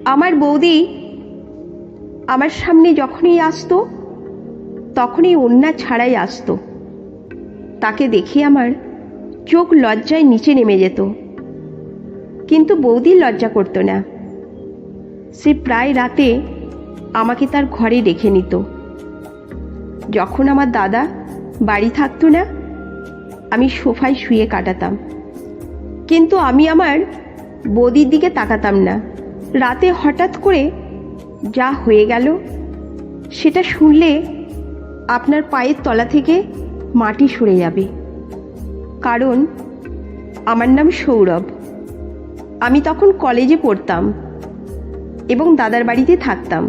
আমার বৌদি আমার সামনে যখনই আসতো তখনই ওড়না ছাড়াই আসতো। তাকে দেখে আমার চোখ লজ্জায় নিচে নেমে যেত, কিন্তু বৌদি লজ্জা করতো না। সে প্রায় রাতে আমাকে তার ঘরে রেখে নিত। যখন আমার দাদা বাড়ি থাকতো না, আমি সোফায় শুয়ে কাটাতাম, কিন্তু আমি আমার বৌদির দিকে তাকাতাম না। রাতে হঠাৎ করে যা হয়ে গেল সেটা শুনলে আপনার পায়ের তলা থেকে মাটি সরে যাবে। কারণ আমার নাম সৌরভ। আমি তখন কলেজে পড়তাম এবং দাদার বাড়িতে থাকতাম।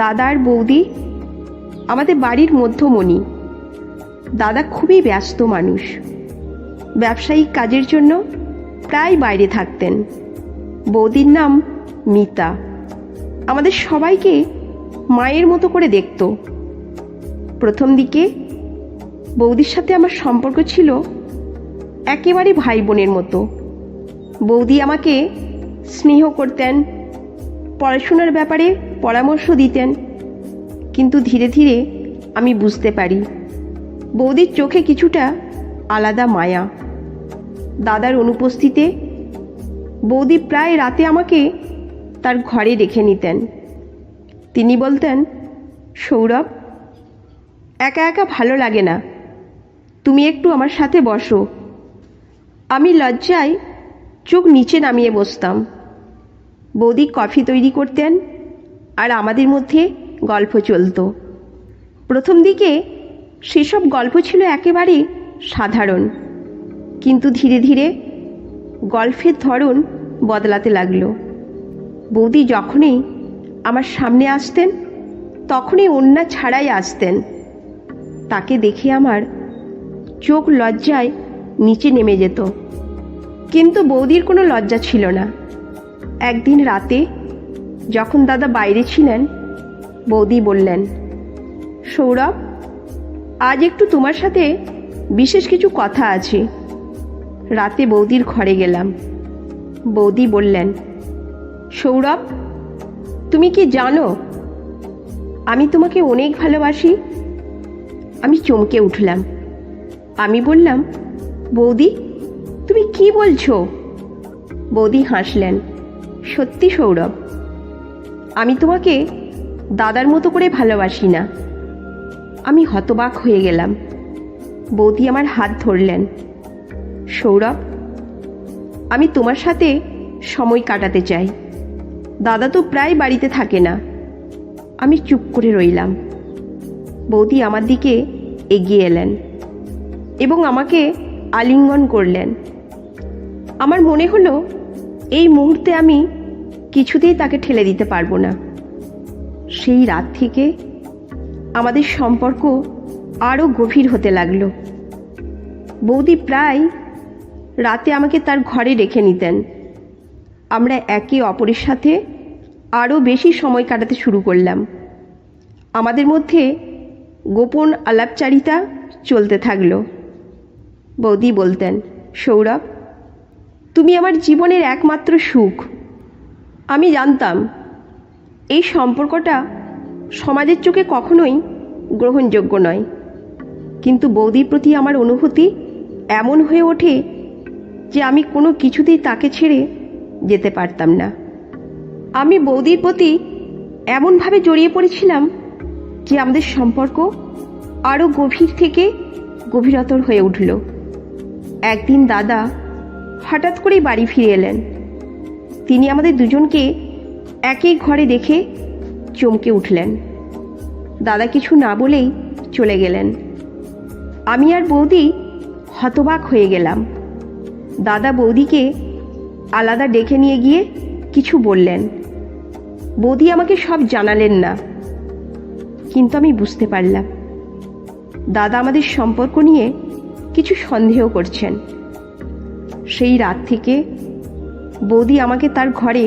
দাদা আর বৌদি আমাদের বাড়ির মধ্যমণি। দাদা খুবই ব্যস্ত মানুষ, ব্যবসায়িক কাজের জন্য প্রায় বাইরে থাকতেন। বৌদির নাম মিতা। আমাদের সবাইকে মায়ের মতো করে দেখত। প্রথম দিকে বৌদির সাথে আমার সম্পর্ক ছিল একেবারে ভাই বোনের মতো। বৌদি আমাকে স্নেহ করতেন, পড়াশোনার ব্যাপারে পরামর্শ দিতেন। কিন্তু ধীরে ধীরে আমি বুঝতে পারি বৌদির চোখে কিছুটা আলাদা মায়া। দাদার অনুপস্থিতিতে বৌদি প্রায় রাতে আমাকে তার ঘরে রেখে নিতেন। তিনি বলতেন, সৌরভ, একা একা ভালো লাগে না, তুমি একটু আমার সাথে বসো। আমি লজ্জায় চোখ নিচে নামিয়ে বসতাম। বৌদি কফি তৈরি করতেন আর আমাদের মধ্যে গল্প চলতো। প্রথম দিকে সেসব গল্প ছিল একেবারে সাধারণ, কিন্তু ধীরে ধীরে গল্পের ধরন বদলাতে লাগলো। বৌদি যখনই আমার সামনে আসতেন তখনই ওড়না ছাড়াই আসতেন। তাকে দেখে আমার চোখ লজ্জায় নিচে নেমে যেত, কিন্তু বৌদির কোনো লজ্জা ছিল না। একদিন রাতে যখন দাদা বাইরে ছিলেন, বৌদি বললেন, সৌরভ, আজ একটু তোমার সাথে বিশেষ কিছু কথা আছে। রাতে বৌদির ঘরে গেলাম। বৌদি বললেন, সৌরভ, তুমি কি জানো আমি তোমাকে অনেক ভালোবাসি? আমি চমকে উঠলাম। আমি বললাম, বৌদি, তুমি কি বলছো? বৌদি হাসলেন, সত্যি সৌরভ, আমি তোমাকে দাদার মতো করে ভালোবাসি না। আমি হতবাক হয়ে গেলাম। বৌদি আমার হাত ধরলেন। সৌরভ, আমি তোমার সাথে সময় কাটাতে চাই। দাদা তো প্রায় বাড়িতে থাকে না। আমি চুপ করে রইলাম। বৌদি আমার দিকে এগিয়ে এলেন এবং আমাকে আলিঙ্গন করলেন। আমার মনে হলো এই মুহূর্তে আমি কিছুতেই তাকে ঠেলে দিতে পারবো না। সেই রাত থেকে আমাদের সম্পর্ক আরও গভীর হতে লাগলো। বৌদি প্রায় রাতে আমাকে তার ঘরে রেখে নিতেন। আমরা একে অপরের সাথে আরও বেশি সময় কাটাতে শুরু করলাম। আমাদের মধ্যে গোপন আলাপচারিতা চলতে থাকলো। বৌদি বলতেন, সৌরভ, তুমি আমার জীবনের একমাত্র সুখ। আমি জানতাম এই সম্পর্কটা সমাজের চোখে কখনোই গ্রহণযোগ্য নয়, কিন্তু বৌদির প্রতি আমার অনুভূতি এমন হয়ে ওঠে যে আমি কোনো কিছুতেই তাকে ছেড়ে যেতে পারতাম না। আমি বৌদির প্রতি এমনভাবে জড়িয়ে পড়েছিলাম যে আমাদের সম্পর্ক আরও গভীর থেকে গভীরতর হয়ে উঠল। একদিন দাদা হঠাৎ করেই বাড়ি ফিরে এলেন। তিনি আমাদের দুজনকে একই ঘরে দেখে চমকে উঠলেন। দাদা কিছু না বলেই চলে গেলেন। আমি আর বৌদি হতবাক হয়ে গেলাম। দাদা বৌদিকে আলাদা ডেকে নিয়ে গিয়ে কিছু বললেন। বৌদি আমাকে সব জানালেন না, কিন্তু আমি বুঝতে পারলাম দাদা আমাদের সম্পর্ক নিয়ে কিছু সন্দেহ করছেন। সেই রাত থেকে বৌদি আমাকে তার ঘরে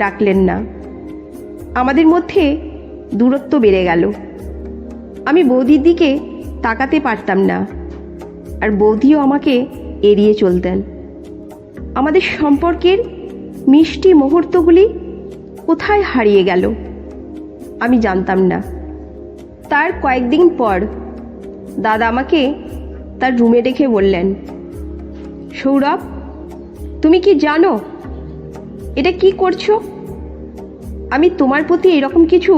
ডাকলেন না। আমাদের মধ্যে দূরত্ব বেড়ে গেল। আমি বৌদির দিকে তাকাতে পারতাম না, আর বৌদিও আমাকে এড়িয়ে চলতেন। আমাদের সম্পর্কের মিষ্টি মুহূর্তগুলি কোথায় হারিয়ে গেল আমি জানতাম না। তার কয়েকদিন পর দাদা আমাকে তার রুমে ডেকে বললেন, সৌরভ, তুমি কি জানো এটা কি করছো? আমি তোমার প্রতি এরকম কিছু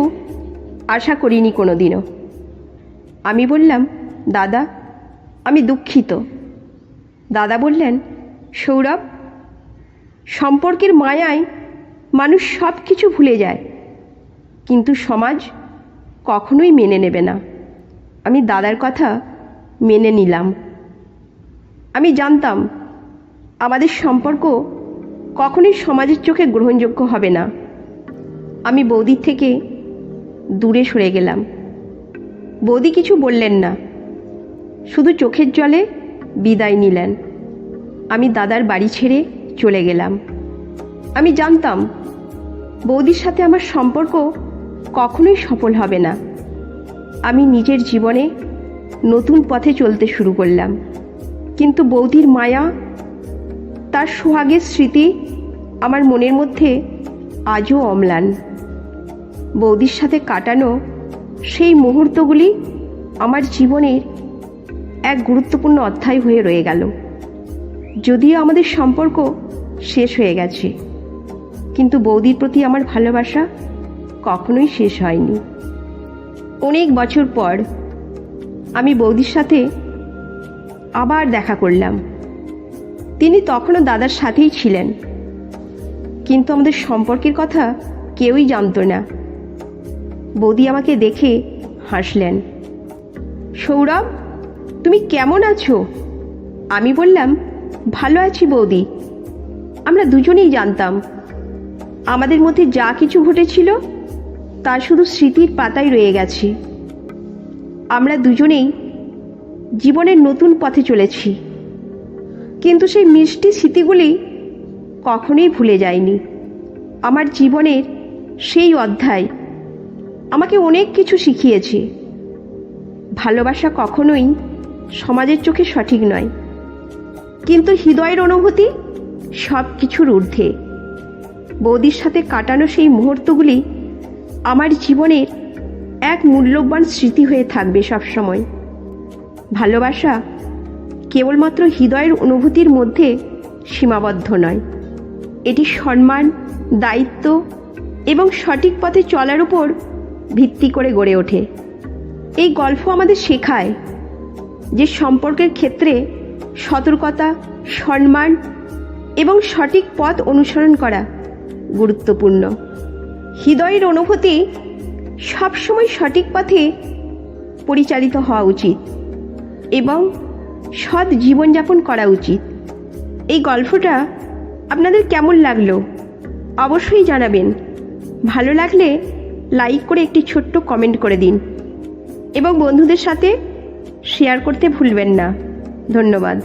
আশা করিনি কোনোদিনও। আমি বললাম, দাদা, আমি দুঃখিত। দাদা বললেন, সৌরভ, সম্পর্কের মায়ায় মানুষ সব কিছু ভুলে যায়, কিন্তু সমাজ কখনোই মেনে নেবে না। আমি দাদার কথা মেনে নিলাম। আমি জানতাম আমাদের সম্পর্ক কখনোই সমাজের চোখে গ্রহণযোগ্য হবে না। আমি বৌদির থেকে দূরে সরে গেলাম। বৌদি কিছু বললেন না, শুধু চোখের জলে বিদায় নিলেন। আমি দাদার বাড়ি ছেড়ে চলে গেলাম। আমি জানতাম বৌদির সাথে আমার সম্পর্ক কখনোই সফল হবে না। আমি নিজের জীবনে নতুন পথে চলতে শুরু করলাম, কিন্তু বৌদির মায়া, তার সোহাগের স্মৃতি আমার মনের মধ্যে আজও অম্লান। বৌদির সাথে কাটানো সেই মুহূর্তগুলি আমার জীবনের এক গুরুত্বপূর্ণ অধ্যায় হয়ে রয়ে গেল। যদিও আমাদের সম্পর্ক শেষ হয়ে গেছে, কিন্তু বৌদির প্রতি আমার ভালোবাসা কখনোই শেষ হয়নি। অনেক বছর পর আমি বৌদির সাথে আবার দেখা করলাম। তিনি তখনও দাদার সাথেই ছিলেন, কিন্তু আমাদের সম্পর্কের কথা কেউই জানত না। বৌদি আমাকে দেখে হাসলেন। সৌরভ, তুমি কেমন আছো? আমি বললাম, ভালো আছি বৌদি। আমরা দুজনেই জানতাম আমাদের মধ্যে যা কিছু ঘটেছিল তা শুধু স্মৃতির পাতায় রয়ে গেছে। আমরা দুজনেই জীবনের নতুন পথে চলেছি, কিন্তু সেই মিষ্টি স্মৃতিগুলি কখনোই ভুলে যায়নি। আমার জীবনের সেই অধ্যায় আমাকে অনেক কিছু শিখিয়েছে। ভালোবাসা কখনোই সমাজের চোখে সঠিক নয়, কিন্তু হৃদয়ের অনুভূতি সব কিছুর ঊর্ধ্বে। বৌদির সাথে কাটানো সেই মুহূর্তগুলি আমার জীবনের এক মূল্যবান স্মৃতি হয়ে থাকবে সবসময়। ভালোবাসা কেবলমাত্র হৃদয়ের অনুভূতির মধ্যে সীমাবদ্ধ নয়, এটি সম্মান, দায়িত্ব এবং সঠিক পথে চলার উপর ভিত্তি করে গড়ে ওঠে। এই গল্প আমাদের শেখায় যে সম্পর্কের ক্ষেত্রে সতর্কতা, সম্মান এবং সঠিক পথ অনুসরণ করা গুরুত্বপূর্ণ। হৃদয়ের অনুভূতি সবসময় সঠিক পথে পরিচালিত হওয়া উচিত এবং সৎ জীবনযাপন করা উচিত। এই গল্পটা আপনাদের কেমন লাগলো অবশ্যই জানাবেন। ভালো লাগলে লাইক করে একটি ছোট্ট কমেন্ট করে দিন এবং বন্ধুদের সাথে শেয়ার করতে ভুলবেন না। ধন্যবাদ।